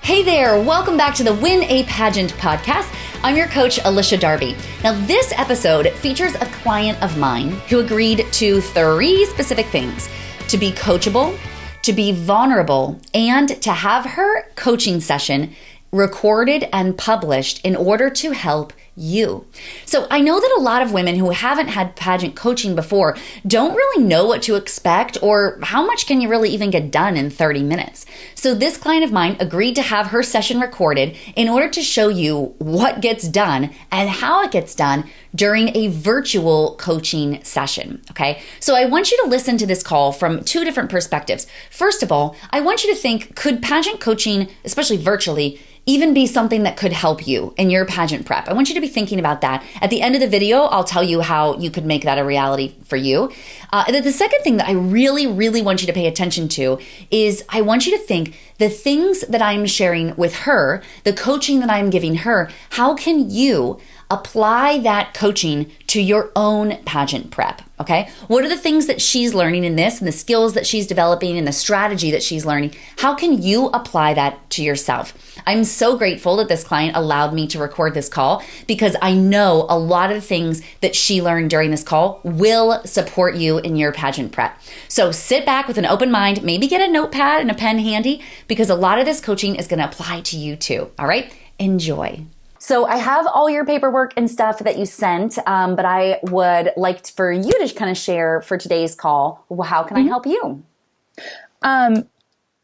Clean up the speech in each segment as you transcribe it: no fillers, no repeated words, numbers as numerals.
Hey there, welcome back to the Win a Pageant podcast. I'm your coach, Alicia Darby. Now, this episode features a client of mine who agreed to 3 specific things: to be coachable, to be vulnerable, and to have her coaching session recorded and published in order to help you. So I know that a lot of women who haven't had pageant coaching before don't really know what to expect or how much can you really even get done in 30 minutes. So this client of mine agreed to have her session recorded in order to show you what gets done and how it gets done during a virtual coaching session. Okay. So I want you to listen to this call from 2 different perspectives. First of all, I want you to think, could pageant coaching, especially virtually, even be something that could help you in your pageant prep? I want you to be thinking about that. At the end of the video, I'll tell you how you could make that a reality for you. The second thing that I really want you to pay attention to is I want you to think the things that I'm sharing with her, the coaching that I'm giving her, how can you apply that coaching to your own pageant prep, okay? What are the things that she's learning in this and the skills that she's developing and the strategy that she's learning? How can you apply that to yourself? I'm so grateful that this client allowed me to record this call because I know a lot of the things that she learned during this call will support you in your pageant prep. So sit back with an open mind, maybe get a notepad and a pen handy because a lot of this coaching is going to apply to you too, all right? Enjoy. So I have all your paperwork and stuff that you sent, but I would like for you to kind of share for today's call, how can I help you?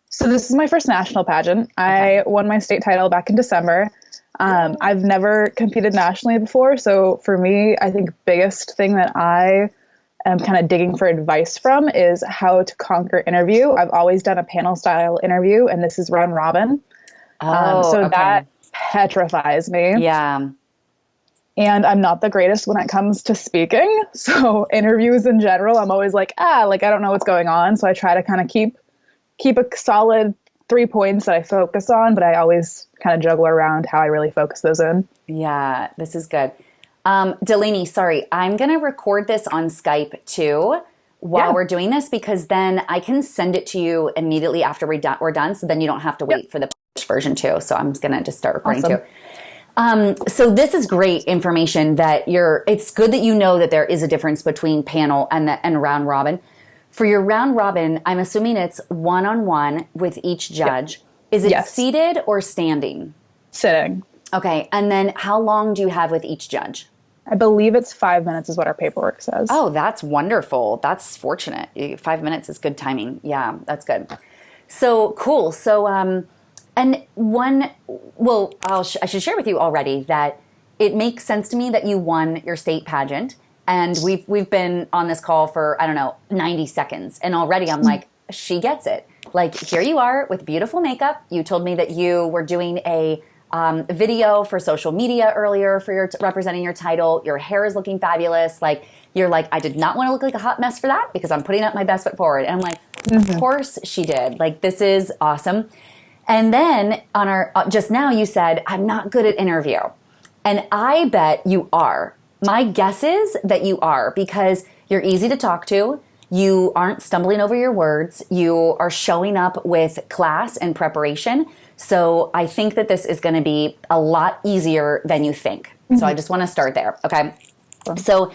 So this is my first national pageant. Okay. I won my state title back in December. I've never competed nationally before. So for me, I think biggest thing that I am kind of digging for advice from is how to conquer interview. I've always done a panel style interview and this is round robin. That petrifies me. Yeah. And I'm not the greatest when it comes to speaking. So interviews in general, I'm always like, I don't know what's going on. So I try to kind of keep a solid 3 points that I focus on, but I always kind of juggle around how I really focus those in. Yeah, this is good. Delaney, sorry, I'm going to record this on Skype too while we're doing this because then I can send it to you immediately after we're done. So then you don't have to wait for the version too. So I'm going to just start recording too. So this is great information that it's good that you know that there is a difference between panel and round robin. For your round robin, I'm assuming it's one-on-one with each judge. Is it seated or standing? Sitting. Okay. And then how long do you have with each judge? I believe it's 5 minutes is what our paperwork says. Oh, that's wonderful. That's fortunate. 5 minutes is good timing. Yeah, that's good. So cool. So, I should share with you already that it makes sense to me that you won your state pageant. And we've been on this call for, 90 seconds. And already I'm like, she gets it. Like, here you are with beautiful makeup. You told me that you were doing a video for social media earlier for your representing your title. Your hair is looking fabulous. Like, you're like, I did not want to look like a hot mess for that because I'm putting up my best foot forward. And I'm like, of course she did. Like, this is awesome. And then on our, just now you said, I'm not good at interview. And I bet you are. My guess is that you are because you're easy to talk to. You aren't stumbling over your words. You are showing up with class and preparation. So I think that this is going to be a lot easier than you think. So I just want to start there. Okay. So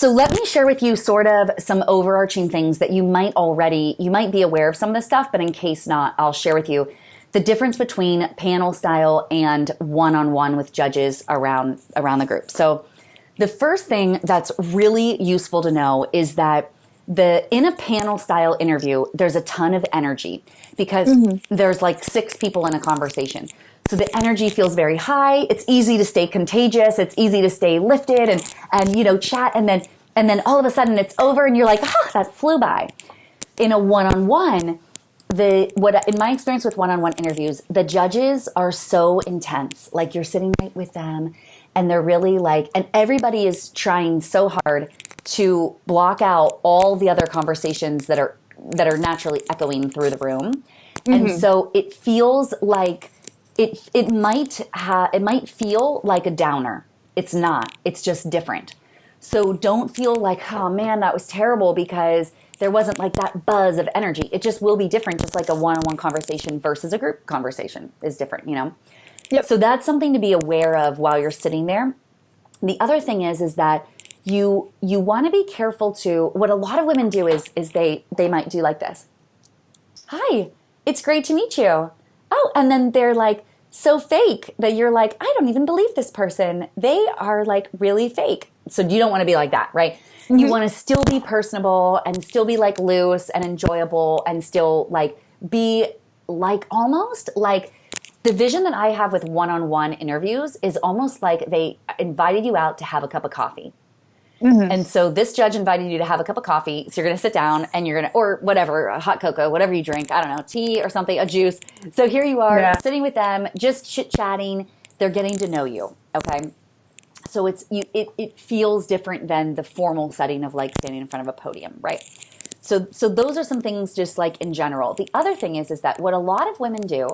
let me share with you sort of some overarching things that you might be aware of some of this stuff, but in case not, I'll share with you the difference between panel style and one-on-one with judges around the group. So the first thing that's really useful to know is that in a panel style interview, there's a ton of energy because there's like 6 people in a conversation. So the energy feels very high. It's easy to stay contagious. It's easy to stay lifted and chat. And then all of a sudden it's over and you're like, that flew by. In a one-on-one, in my experience with one-on-one interviews, the judges are so intense. Like, you're sitting right with them and they're really and everybody is trying so hard to block out all the other conversations that are naturally echoing through the room. And so it feels like it might feel like a downer. It's not. It's just different. So don't feel like, oh man, that was terrible, because there wasn't like that buzz of energy. It just will be different, just like a one-on-one conversation versus a group conversation is different, you know? Yep. So that's something to be aware of while you're sitting there. The other thing is that you want to be careful to, what a lot of women do is they might do like this. Hi, it's great to meet you. Oh, and then they're like so fake that you're like, I don't even believe this person. They are like really fake. So you don't want to be like that, right? Mm-hmm. You want to still be personable and still be like loose and enjoyable and still like be like almost like the vision that I have with one-on-one interviews is almost like they invited you out to have a cup of coffee. Mm-hmm. And so this judge invited you to have a cup of coffee. So you're going to sit down and you're going to, or whatever, a hot cocoa, whatever you drink, I don't know, tea or something, a juice. So here you are sitting with them, just chit-chatting. They're getting to know you. Okay. So it feels different than the formal setting of like standing in front of a podium, right? So those are some things just like in general. The other thing is that what a lot of women do,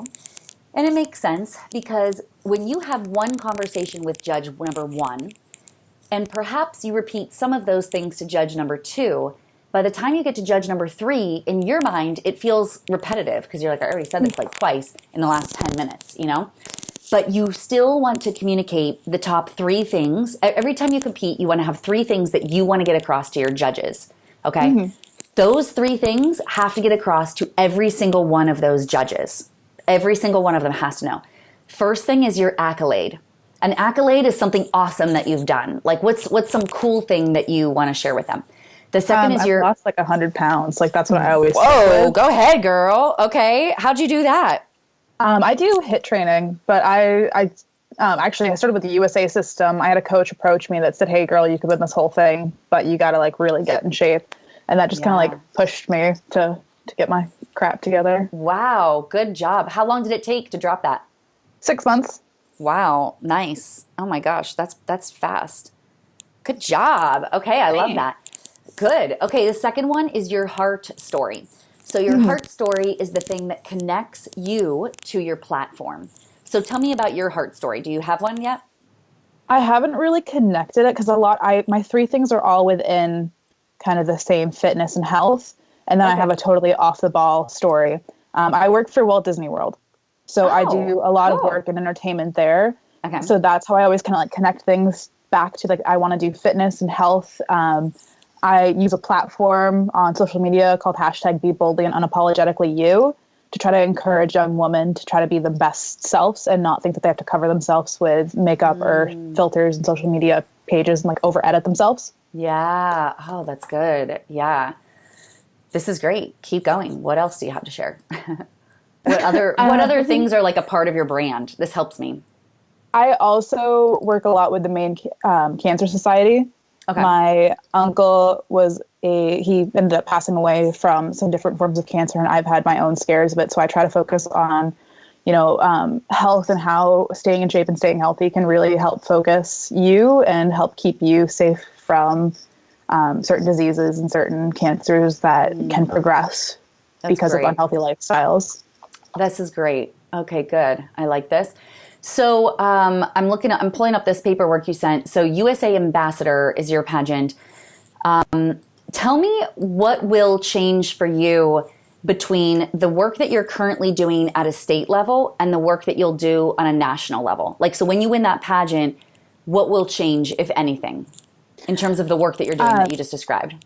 and it makes sense because when you have one conversation with judge number one, and perhaps you repeat some of those things to judge number two, by the time you get to judge number three, in your mind, it feels repetitive because you're like, I already said this like twice in the last 10 minutes, you know? But you still want to communicate the top three things. Every time you compete, you want to have three things that you want to get across to your judges, okay? Mm-hmm. Those three things have to get across to every single one of those judges. Every single one of them has to know. First thing is your accolade. An accolade is something awesome that you've done. Like what's some cool thing that you want to share with them? The second is I've lost like 100 pounds. Like that's what I always Whoa, go ahead, girl. Okay. How'd you do that? I do HIIT training, but I actually I started with the USA system. I had a coach approach me that said, hey girl, you could win this whole thing, but you got to like really get in shape. And that just kind of like pushed me to get my crap together. Wow. Good job. How long did it take to drop that? 6 months. Wow. Nice. Oh my gosh. That's fast. Good job. Okay. I love that. Good. Okay. The second one is your heart story. So your heart story is the thing that connects you to your platform. So tell me about your heart story. Do you have one yet? I haven't really connected it because my three things are all within kind of the same fitness and health. And then I have a totally off the ball story. I work for Walt Disney World. So I do a lot of work in entertainment there. Okay. So that's how I always kind of like connect things back to like, I want to do fitness and health. I use a platform on social media called #BeBoldlyAndUnapologeticallyYou to try to encourage young women to try to be the best selves and not think that they have to cover themselves with makeup or filters and social media pages and like over edit themselves. Yeah. Oh, that's good. Yeah. This is great. Keep going. What else do you have to share? What other things are like a part of your brand? This helps me. I also work a lot with the Maine Cancer Society. Okay. My uncle he ended up passing away from some different forms of cancer, and I've had my own scares of it. So I try to focus on, health and how staying in shape and staying healthy can really help focus you and help keep you safe from certain diseases and certain cancers that can progress because of unhealthy lifestyles. This is great. Okay, good. I like this. So I'm pulling up this paperwork you sent. So USA Ambassador is your pageant. Tell me what will change for you between the work that you're currently doing at a state level and the work that you'll do on a national level. Like, so when you win that pageant, what will change, if anything, in terms of the work that you're doing that you just described?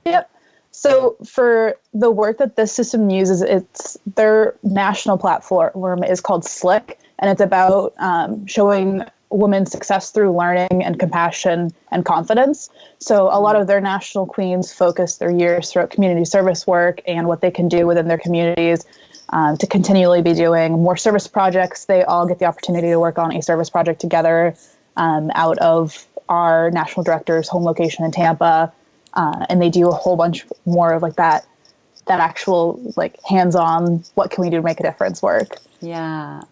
Yep. So for the work that this system uses, their national platform is called SLICK, and it's about showing women's success through learning and compassion and confidence. So a lot of their national queens focus their years throughout community service work and what they can do within their communities to continually be doing more service projects. They all get the opportunity to work on a service project together out of our national director's home location in Tampa. And they do a whole bunch more of like that actual like hands-on, what can we do to make a difference work. Yeah.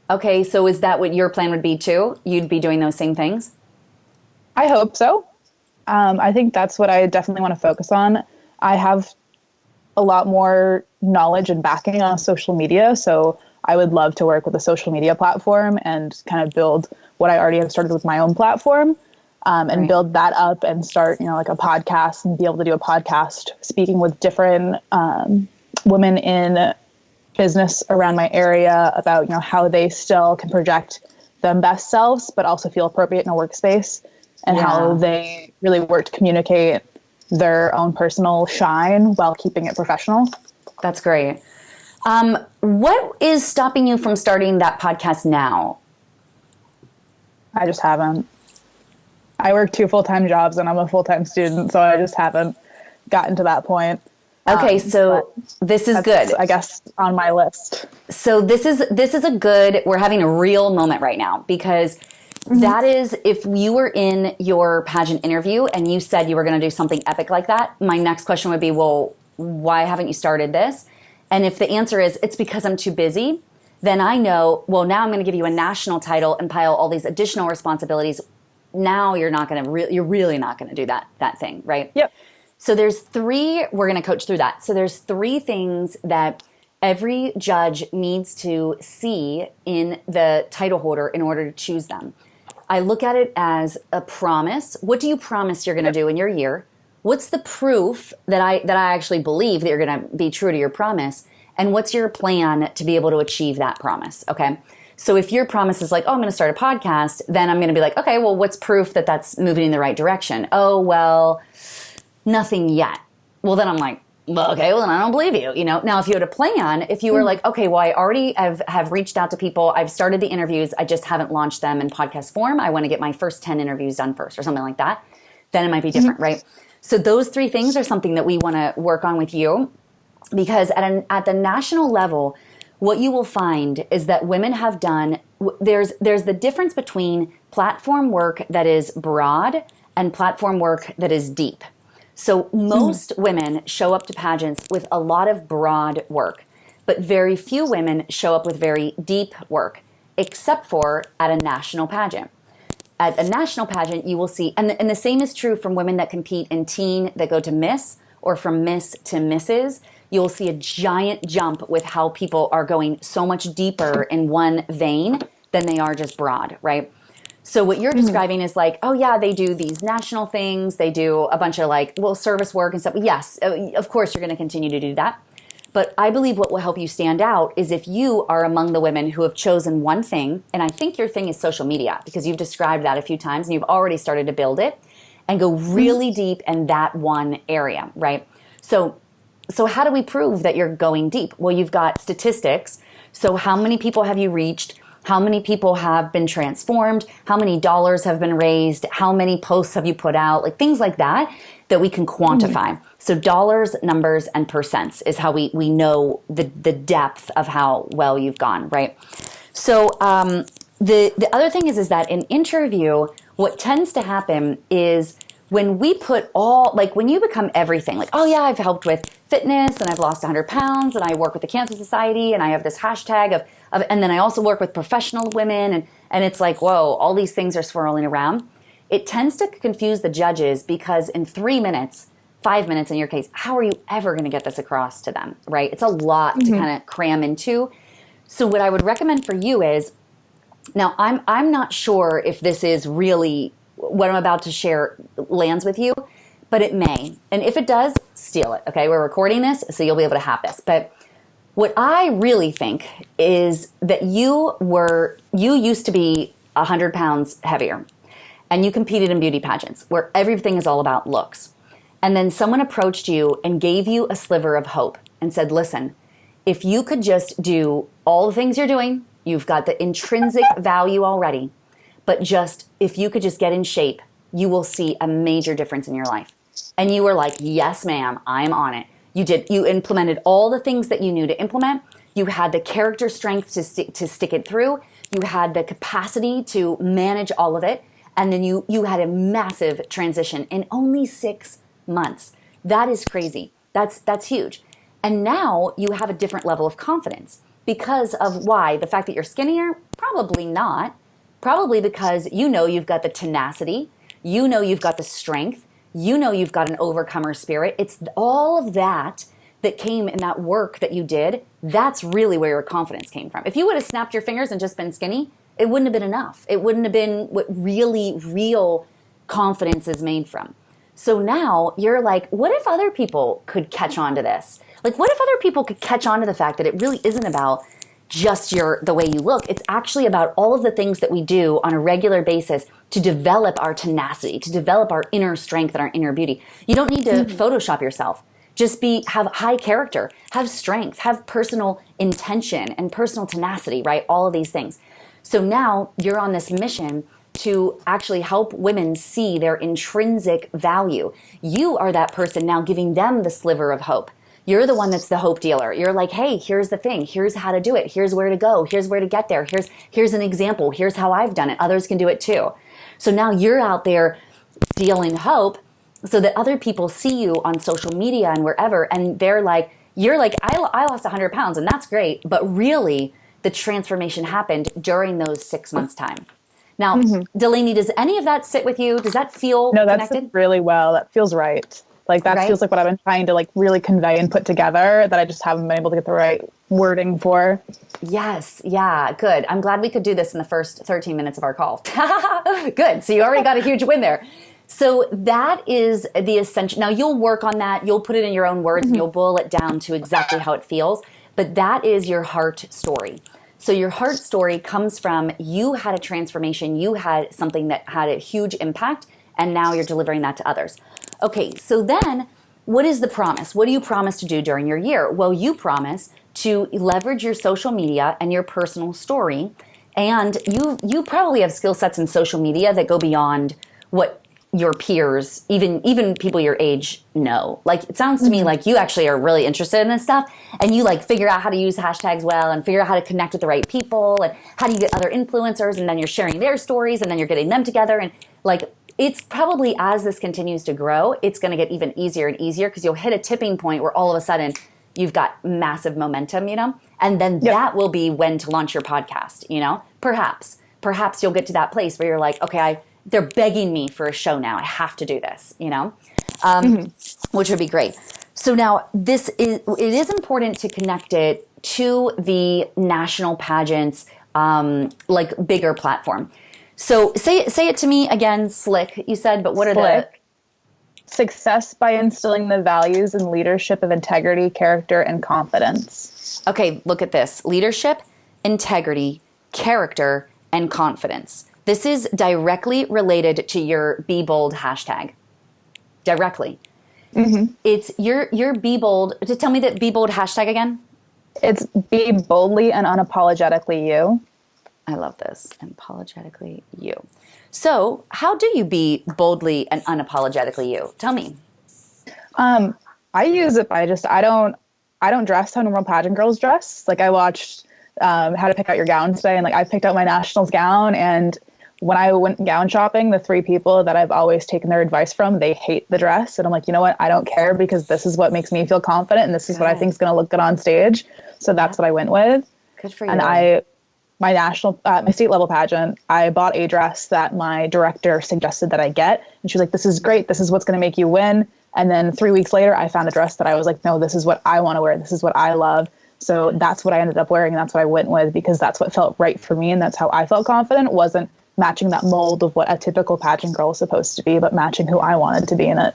Okay. So is that what your plan would be too? You'd be doing those same things? I hope so. I think that's what I definitely want to focus on. I have a lot more knowledge and backing on social media. So I would love to work with a social media platform and kind of build what I already have started with my own platform. and build that up and start, like a podcast and be able to do a podcast speaking with different women in business around my area about, how they still can project them best selves, but also feel appropriate in a workspace, and how they really work to communicate their own personal shine while keeping it professional. That's great. What is stopping you from starting that podcast now? I just haven't. I work 2 full-time jobs and I'm a full-time student, so I just haven't gotten to that point. Okay, so this is good. I guess on my list. So this is a good, we're having a real moment right now, because that is, if you were in your pageant interview and you said you were going to do something epic like that, my next question would be, well, why haven't you started this? And if the answer is, it's because I'm too busy, then I know, well, now I'm going to give you a national title and pile all these additional responsibilities. Now you're really not going to do that thing, right? Yep. So we're going to coach through that. So there's 3 things that every judge needs to see in the title holder in order to choose them. I look at it as a promise. What do you promise you're going to do in your year? What's the proof that I actually believe that you're going to be true to your promise? And what's your plan to be able to achieve that promise? Okay. So if your promise is like, oh, I'm going to start a podcast, then I'm going to be like, okay, well, what's proof that that's moving in the right direction? Oh, well, nothing yet. Well, then I'm like, well, okay, well, then I don't believe you. Now, if you had a plan, if you were like, okay, well, I already have reached out to people. I've started the interviews. I just haven't launched them in podcast form. I want to get my first 10 interviews done first or something like that. Then it might be different, right? So those 3 things are something that we want to work on with you, because at the national level, what you will find is that women have done, there's the difference between platform work that is broad and platform work that is deep. So most women show up to pageants with a lot of broad work, but very few women show up with very deep work, except for at a national pageant. At a national pageant, you will see, and the same is true from women that compete in teen that go to Miss, or from Miss to Mrs. You'll see a giant jump with how people are going so much deeper in one vein than they are just broad, right? So what you're describing is like, oh yeah, they do these national things. They do a bunch of service work and stuff. Yes, of course you're going to continue to do that. But I believe what will help you stand out is if you are among the women who have chosen one thing, and I think your thing is social media, because you've described that a few times and you've already started to build it, and go really deep in that one area, right? So how do we prove that you're going deep? Well, you've got statistics. So how many people have you reached? How many people have been transformed? How many dollars have been raised? How many posts have you put out? Like things like that we can quantify. So dollars, numbers, and percents is how we know the depth of how well you've gone, right? So the other thing is that in interview, what tends to happen is when we put when you become everything, like, oh yeah, I've helped with fitness and I've lost 100 pounds and I work with the Cancer Society and I have this hashtag and then I also work with professional women and it's like, whoa, all these things are swirling around. It tends to confuse the judges because in 3 minutes, 5 minutes in your case, how are you ever going to get this across to them, right? It's a lot to kind of cram into. So what I would recommend for you is, now I'm not sure if this is really what I'm about to share lands with you, but it may. And if it does, steal it, okay? We're recording this, so you'll be able to have this. But what I really think is that you used to be 100 pounds heavier, and you competed in beauty pageants where everything is all about looks. And then someone approached you and gave you a sliver of hope and said, listen, if you could just do all the things you're doing, you've got the intrinsic value already, but just if you could just get in shape, you will see a major difference in your life. And you were like, yes, ma'am, I'm on it. You implemented all the things that you knew to implement. You had the character strength to stick it through. You had the capacity to manage all of it. And then you had a massive transition in only 6 months. That is crazy. That's huge. And now you have a different level of confidence because of why? The fact that you're skinnier? Probably not. Probably because you've got the tenacity, you've got the strength, you've got an overcomer spirit. It's all of that came in that work that you did. That's really where your confidence came from. If you would have snapped your fingers and just been skinny, it wouldn't have been enough. It wouldn't have been what really real confidence is made from. So now you're like, what if other people could catch on to this? Like, what if other people could catch on to the fact that it really isn't about just the way you look? It's actually about all of the things that we do on a regular basis to develop our tenacity, to develop our inner strength and our inner beauty. You don't need to Photoshop yourself. Just have high character, have strength, have personal intention and personal tenacity, right? All of these things. So now you're on this mission to actually help women see their intrinsic value. You are that person now giving them the sliver of hope. You're the one that's the hope dealer. You're like, hey, here's the thing. Here's how to do it. Here's where to go. Here's where to get there. Here's an example. Here's how I've done it. Others can do it too. So now you're out there dealing hope so that other people see you on social media and wherever, and they're like, you're like, I lost 100 pounds and that's great. But really, the transformation happened during those 6 months' time. Now, Delaney, does any of that sit with you? Does that feel connected? No, that's really well. That feels right. Like that feels like what I've been trying to like really convey and put together that I just haven't been able to get the right wording for. Yes. Yeah. Good. I'm glad we could do this in the first 13 minutes of our call. Good. So you already got a huge win there. So that is the Ascension. Now you'll work on that. You'll put it in your own words and you'll boil it down to exactly how it feels. But that is your heart story. So your heart story comes from you had a transformation. You had something that had a huge impact. And now you're delivering that to others. Okay, so then what is the promise? What do you promise to do during your year? Well, you promise to leverage your social media and your personal story. And you probably have skill sets in social media that go beyond what your peers, even people your age, know. Like, it sounds to me like you actually are really interested in this stuff, and you like figure out how to use hashtags well and figure out how to connect with the right people, and how do you get other influencers, and then you're sharing their stories, and then you're getting them together, and like, it's probably as this continues to grow, it's going to get even easier and easier because you'll hit a tipping point where all of a sudden you've got massive momentum, and then that will be when to launch your podcast, perhaps you'll get to that place where you're like, okay, they're begging me for a show now. I have to do this, which would be great. So now it is important to connect it to the national pageants, like bigger platform. So say it to me again, slick, you said, but what are the... Success by instilling the values and leadership of integrity, character, and confidence. Okay, look at this. Leadership, integrity, character, and confidence. This is directly related to your Be Bold hashtag. Directly. It's your Be Bold. Just tell me that Be Bold hashtag again. It's be boldly and unapologetically you. I love this. Unapologetically you. So how do you be boldly and unapologetically you? Tell me. I use it by I don't dress how normal pageant girls dress. Like I watched How to Pick Out Your Gown today, and like I picked out my nationals gown, and when I went gown shopping, the 3 people that I've always taken their advice from, they hate the dress. And I'm like, you know what? I don't care because this is what makes me feel confident, and this is what I think is going to look good on stage. So that's what I went with. Good for you. And my state level pageant, I bought a dress that my director suggested that I get. And she was like, this is great. This is what's going to make you win. And then 3 weeks later, I found a dress that I was like, no, this is what I want to wear. This is what I love. So that's what I ended up wearing. And that's what I went with because that's what felt right for me. And that's how I felt confident. It wasn't matching that mold of what a typical pageant girl is supposed to be, but matching who I wanted to be in it.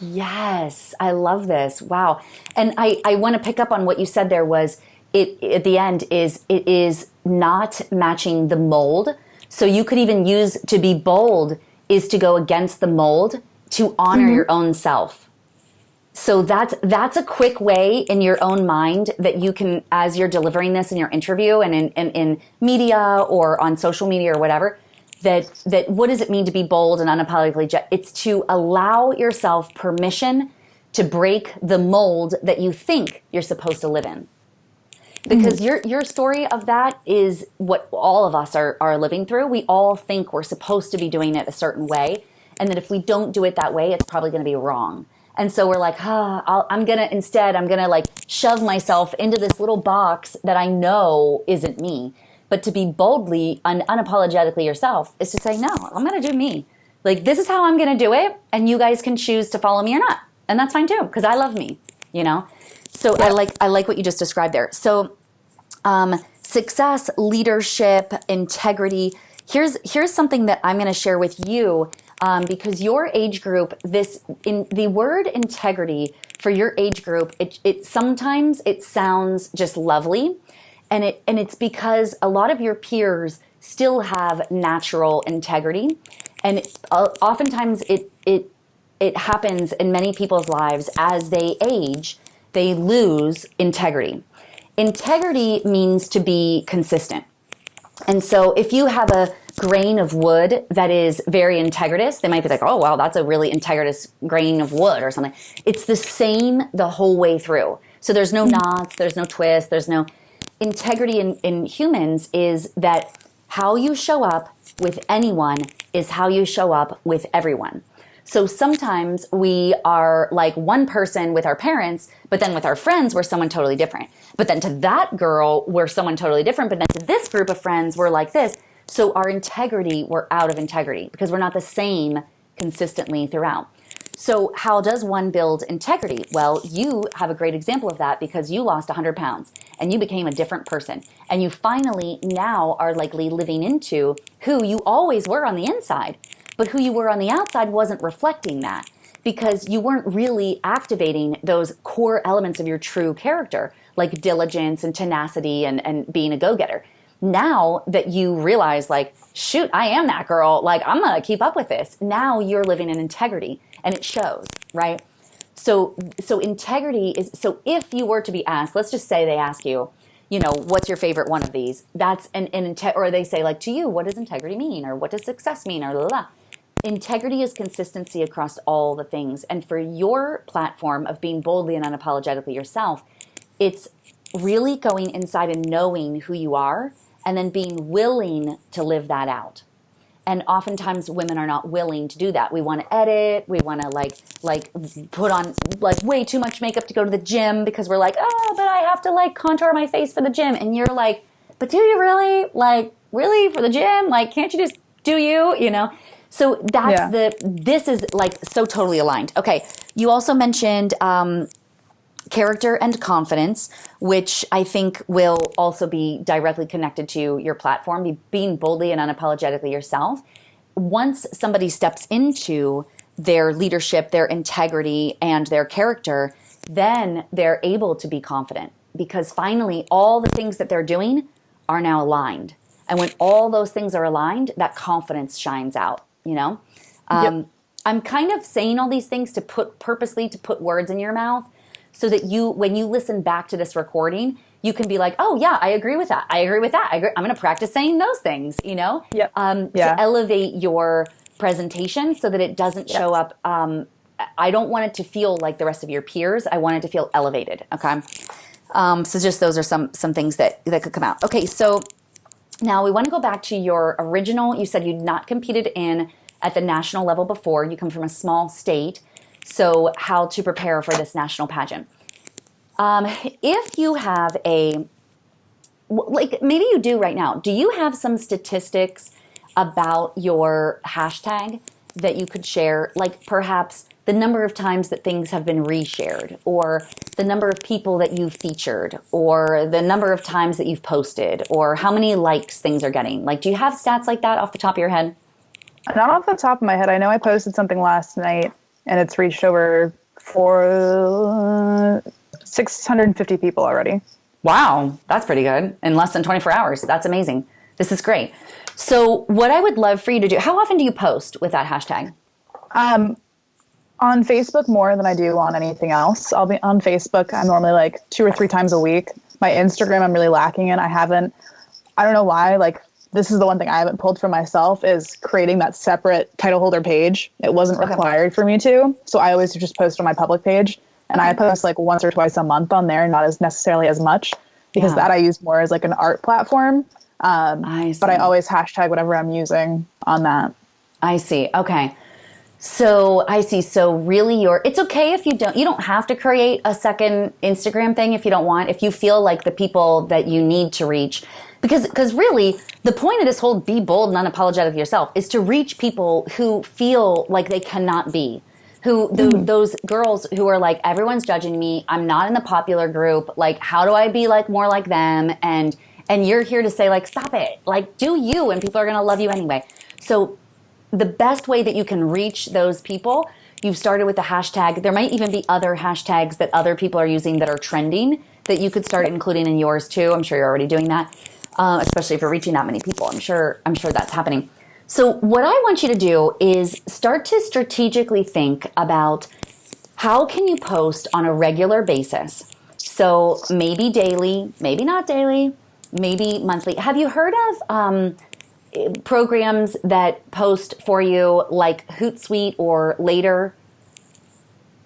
Yes, I love this. Wow. And I want to pick up on what you said there was it at the end it is not matching the mold. So you could even use to be bold is to go against the mold to honor your own self. So that's a quick way in your own mind that you can, as you're delivering this in your interview and in media or on social media or whatever, that what does it mean to be bold and unapologetically? It's to allow yourself permission to break the mold that you think you're supposed to live in. Because your story of that is what all of us are living through. We all think we're supposed to be doing it a certain way, and that if we don't do it that way, it's probably going to be wrong. And so we're like, I'm gonna like shove myself into this little box that I know isn't me. But to be boldly and unapologetically yourself is to say, no, I'm gonna do me. Like, this is how I'm gonna do it, and you guys can choose to follow me or not, and that's fine too, because I love me. So I like what you just described there. So success, leadership, integrity. Here's something that I'm going to share with you because your age group, in the word integrity for your age group, it sometimes it sounds just lovely, and it's because a lot of your peers still have natural integrity, and oftentimes it happens in many people's lives as they age, they lose integrity. Integrity means to be consistent. And so if you have a grain of wood that is very integritous, they might be like, oh, wow, that's a really integritous grain of wood or something. It's the same the whole way through. So there's no knots, there's no twists, there's no... Integrity in humans is that how you show up with anyone is how you show up with everyone. So sometimes we are like one person with our parents, but then with our friends, we're someone totally different. But then to that girl, we're someone totally different. But then to this group of friends, we're like this. So our integrity, we're out of integrity because we're not the same consistently throughout. So how does one build integrity? Well, you have a great example of that because you lost 100 pounds and you became a different person. And you finally now are likely living into who you always were on the inside. But who you were on the outside wasn't reflecting that because you weren't really activating those core elements of your true character, like diligence and tenacity and being a go-getter. Now that you realize, like, shoot, I am that girl, like, I'm going to keep up with this. Now you're living in integrity and it shows, right? So integrity is, so if you were to be asked, let's just say they ask you, what's your favorite one of these? That's or they say, like, to you, what does integrity mean? Or what does success mean? Or blah, blah, blah. Integrity is consistency across all the things. And for your platform of being boldly and unapologetically yourself, it's really going inside and knowing who you are and then being willing to live that out. And oftentimes women are not willing to do that. We want to edit. We want to like put on like way too much makeup to go to the gym because we're like, oh, but I have to like contour my face for the gym. And you're like, but do you really? Like, really for the gym? Like, can't you just do you? So that's this is like so totally aligned. Okay. You also mentioned character and confidence, which I think will also be directly connected to your platform, being boldly and unapologetically yourself. Once somebody steps into their leadership, their integrity, and their character, then they're able to be confident because finally all the things that they're doing are now aligned. And when all those things are aligned, that confidence shines out. Yep. I'm kind of saying all these things to put words in your mouth so that when you listen back to this recording, you can be like, oh yeah, I agree with that. I agree with that. I'm going to practice saying those things, Yep. To elevate your presentation so that it doesn't show up. I don't want it to feel like the rest of your peers. I want it to feel elevated. Okay. So just those are some things that could come out. Okay. So now we want to go back to your original. You said you'd not competed at the national level before. You come from a small state. So how to prepare for this national pageant. If you have maybe you do right now, do you have some statistics about your hashtag that you could share? Like perhaps the number of times that things have been reshared, or the number of people that you've featured, or the number of times that you've posted, or how many likes things are getting. Like, do you have stats like that off the top of your head? Not off the top of my head. I know I posted something last night and it's reached over 650 people already. Wow, that's pretty good. In less than 24 hours. That's amazing. This is great. So what I would love for you to do, how often do you post with that hashtag? On Facebook more than I do on anything else. I'll be on Facebook. I'm normally like 2 or 3 times a week. My Instagram, I'm really lacking in. I don't know why, like, this is the one thing I haven't pulled for myself is creating that separate title holder page. It wasn't required for me to. So I always just post on my public page. And I post like once or twice a month on there, not as necessarily as much because that I use more as like an art platform. But I always hashtag whatever I'm using on that. I see. Okay. So I see. So really it's okay if you don't have to create a second Instagram thing if you don't want, if you feel like the people that you need to reach, because really the point of this whole be bold and unapologetic yourself is to reach people who feel like they cannot be, those girls who are like, everyone's judging me. I'm not in the popular group. Like, how do I be like more like them? And you're here to say like, stop it, like do you, and people are going to love you anyway. So the best way that you can reach those people, you've started with the hashtag. There might even be other hashtags that other people are using that are trending that you could start including in yours too. I'm sure you're already doing that, especially if you're reaching that many people. I'm sure that's happening. So what I want you to do is start to strategically think about how can you post on a regular basis. So maybe daily, maybe not daily, maybe monthly. Have you heard of programs that post for you like Hootsuite or Later?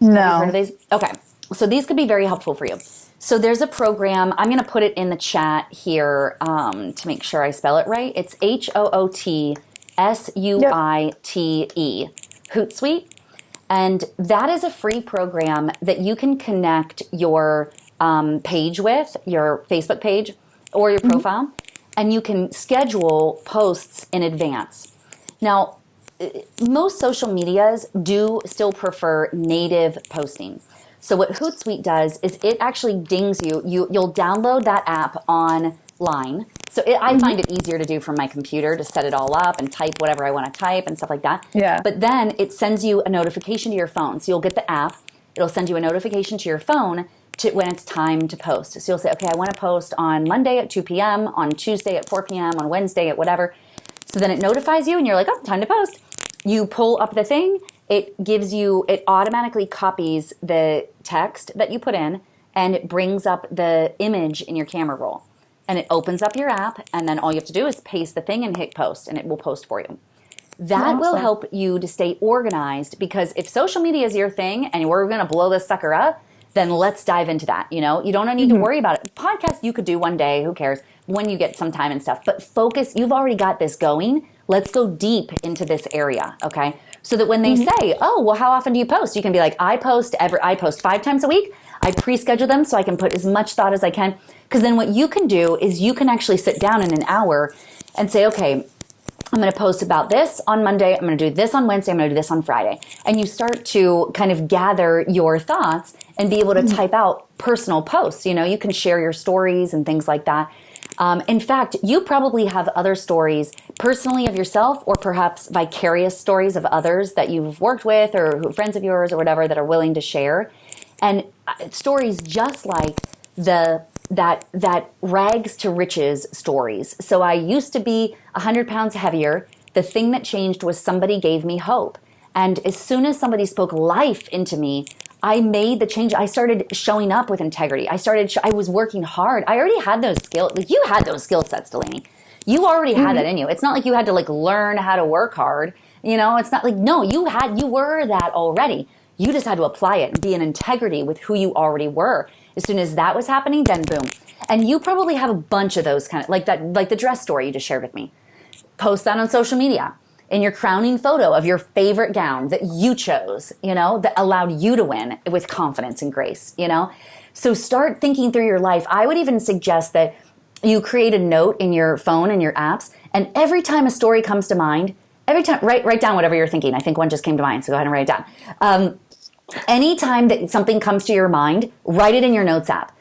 No. Have you heard of these? Okay. So these could be very helpful for you. So there's a program, I'm going to put it in the chat here to make sure I spell it right. It's HOOTSUITE, Hootsuite. And that is a free program that you can connect your page with, your Facebook page or your profile, and you can schedule posts in advance. Now, most social medias do still prefer native posting. So what Hootsuite does is it actually dings you. You'll download that app online. So I find it easier to do from my computer to set it all up and type whatever I want to type and stuff like that. Yeah. But then it sends you a notification to your phone. So you'll get the app. It'll send you a notification to your phone when it's time to post. So you'll say, okay, I want to post on Monday at 2 p.m., on Tuesday at 4 p.m., on Wednesday at whatever. So then it notifies you and you're like, oh, time to post. You pull up the thing. It automatically copies the text that you put in and it brings up the image in your camera roll. And it opens up your app and then all you have to do is paste the thing and hit post and it will post for you. That will help you to stay organized because if social media is your thing and we're going to blow this sucker up, then let's dive into that. You don't need to worry about it. Podcast you could do one day, who cares, when you get some time and stuff. But focus, you've already got this going. Let's go deep into this area, okay? So that when they say, oh, well, how often do you post? You can be like, I post 5 times a week. I pre-schedule them so I can put as much thought as I can. Because then what you can do is you can actually sit down in an hour and say, okay, I'm going to post about this on Monday. I'm going to do this on Wednesday. I'm going to do this on Friday. And you start to kind of gather your thoughts and be able to type out personal posts. You can share your stories and things like that. In fact, you probably have other stories personally of yourself or perhaps vicarious stories of others that you've worked with or who friends of yours or whatever that are willing to share. And stories just like that rags to riches stories. So I used to be 100 pounds heavier. The thing that changed was somebody gave me hope. And as soon as somebody spoke life into me, I made the change. I started showing up with integrity. I was working hard. I already had those skills. Like you had those skill sets, Delaney. You already had that in you. It's not like you had to learn how to work hard. It's not like, no, you were that already. You just had to apply it and be in integrity with who you already were. As soon as that was happening, then boom. And you probably have a bunch of those kind of, like the dress story you just shared with me. Post that on social media in your crowning photo of your favorite gown that you chose, that allowed you to win with confidence and grace, So start thinking through your life. I would even suggest that you create a note in your phone and your apps, and every time a story comes to mind, write down whatever you're thinking. I think one just came to mind, so go ahead and write it down. Anytime that something comes to your mind, write it in your notes app.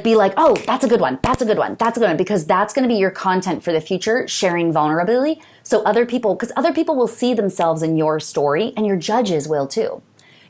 Be like, oh, that's a good one. That's a good one. That's a good one. Because that's going to be your content for the future, sharing vulnerability. So because other people will see themselves in your story and your judges will too.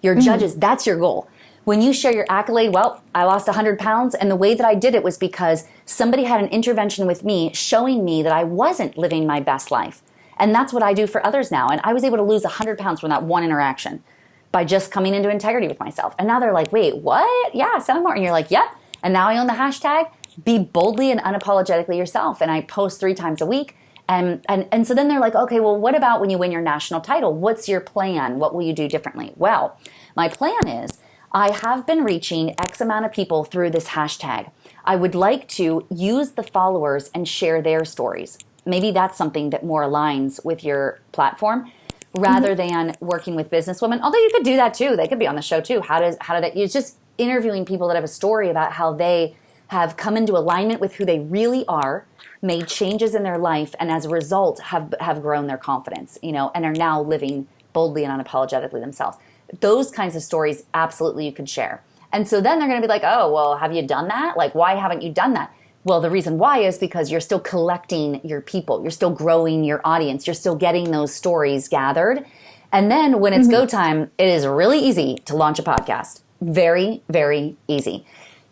Your judges, that's your goal. When you share your accolade, well, I lost 100 pounds. And the way that I did it was because somebody had an intervention with me showing me that I wasn't living my best life. And that's what I do for others now. And I was able to lose 100 pounds from that one interaction by just coming into integrity with myself. And now they're like, wait, what? Yeah, sound more. And you're like, yep. And now I own the hashtag, be boldly and unapologetically yourself. And I post 3 times a week. And so then they're like, okay, well, what about when you win your national title? What's your plan? What will you do differently? Well, my plan is I have been reaching X amount of people through this hashtag. I would like to use the followers and share their stories. Maybe that's something that more aligns with your platform rather than working with businesswomen. Although you could do that too. They could be on the show too. How did that, it's just interviewing people that have a story about how they have come into alignment with who they really are, made changes in their life, and as a result have grown their confidence, and are now living boldly and unapologetically themselves. Those kinds of stories, absolutely you could share. And so then they're going to be like, oh, well, have you done that? Why haven't you done that? Well, the reason why is because you're still collecting your people. You're still growing your audience. You're still getting those stories gathered. And then when it's go time, it is really easy to launch a podcast. Very, very easy.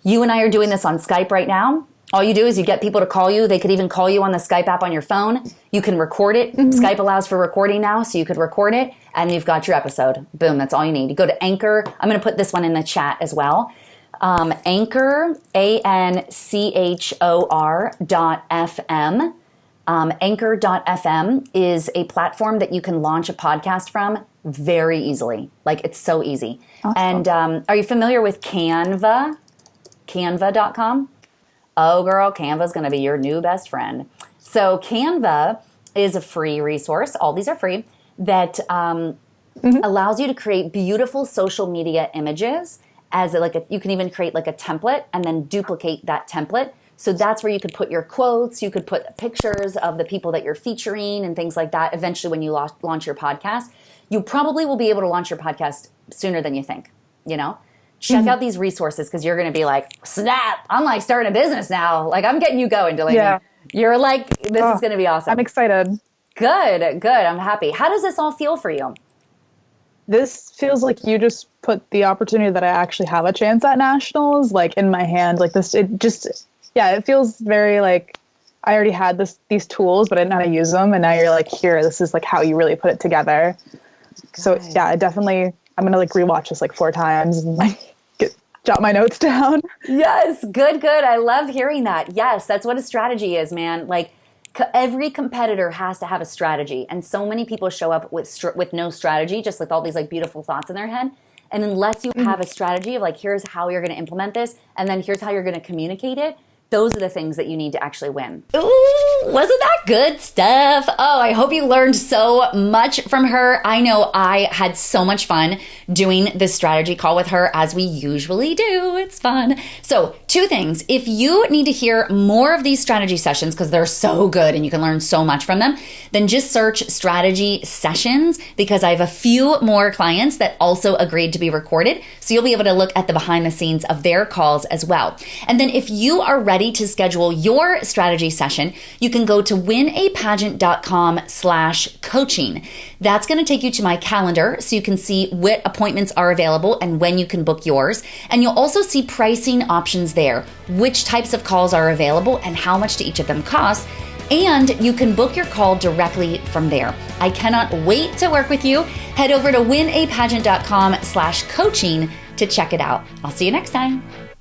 You and I are doing this on Skype right now. All you do is you get people to call you. They could even call you on the Skype app on your phone. You can record it. Skype allows for recording now, so you could record it, and you've got your episode. Boom, that's all you need. You go to Anchor. I'm going to put this one in the chat as well. Anchor, ANCHOR.FM. Anchor.fm is a platform that you can launch a podcast from very easily. Like, it's so easy. Awesome. And are you familiar with Canva? Canva.com? Oh, girl, Canva's going to be your new best friend. So Canva is a free resource. All these are free that allows you to create beautiful social media images as you can even create like a template and then duplicate that template. So that's where you could put your quotes. You could put pictures of the people that you're featuring and things like that. Eventually, when you launch your podcast, you probably will be able to launch your podcast sooner than you think, Check out these resources because you're going to be like, snap, I'm like starting a business now. Like, I'm getting you going, Delaney. Yeah. You're like, this is going to be awesome. I'm excited. Good. I'm happy. How does this all feel for you? This feels like you just put the opportunity that I actually have a chance at nationals, like, in my hand. Like this, it feels very like I already had these tools, but I didn't know how to use them. And now you're like, here, this is like how you really put it together. Good. So yeah, I'm going to like rewatch this like 4 times and like jot my notes down. Yes. Good. I love hearing that. Yes. That's what a strategy is, man. Like, every competitor has to have a strategy. And so many people show up with no strategy, just with all these like beautiful thoughts in their head. And unless you have a strategy of like, here's how you're going to implement this, and then here's how you're going to communicate it, those are the things that you need to actually win. Ooh, wasn't that good stuff? Oh, I hope you learned so much from her. I know I had so much fun doing this strategy call with her, as we usually do. It's fun. So 2 things. If you need to hear more of these strategy sessions, because they're so good and you can learn so much from them, then just search strategy sessions, because I have a few more clients that also agreed to be recorded. So you'll be able to look at the behind the scenes of their calls as well. And then if you are ready to schedule your strategy session, you can go to winapageant.com/coaching. That's going to take you to my calendar so you can see what appointments are available and when you can book yours. And you'll also see pricing options there, which types of calls are available and how much do each of them cost. And you can book your call directly from there. I cannot wait to work with you. Head over to winapageant.com/coaching to check it out. I'll see you next time.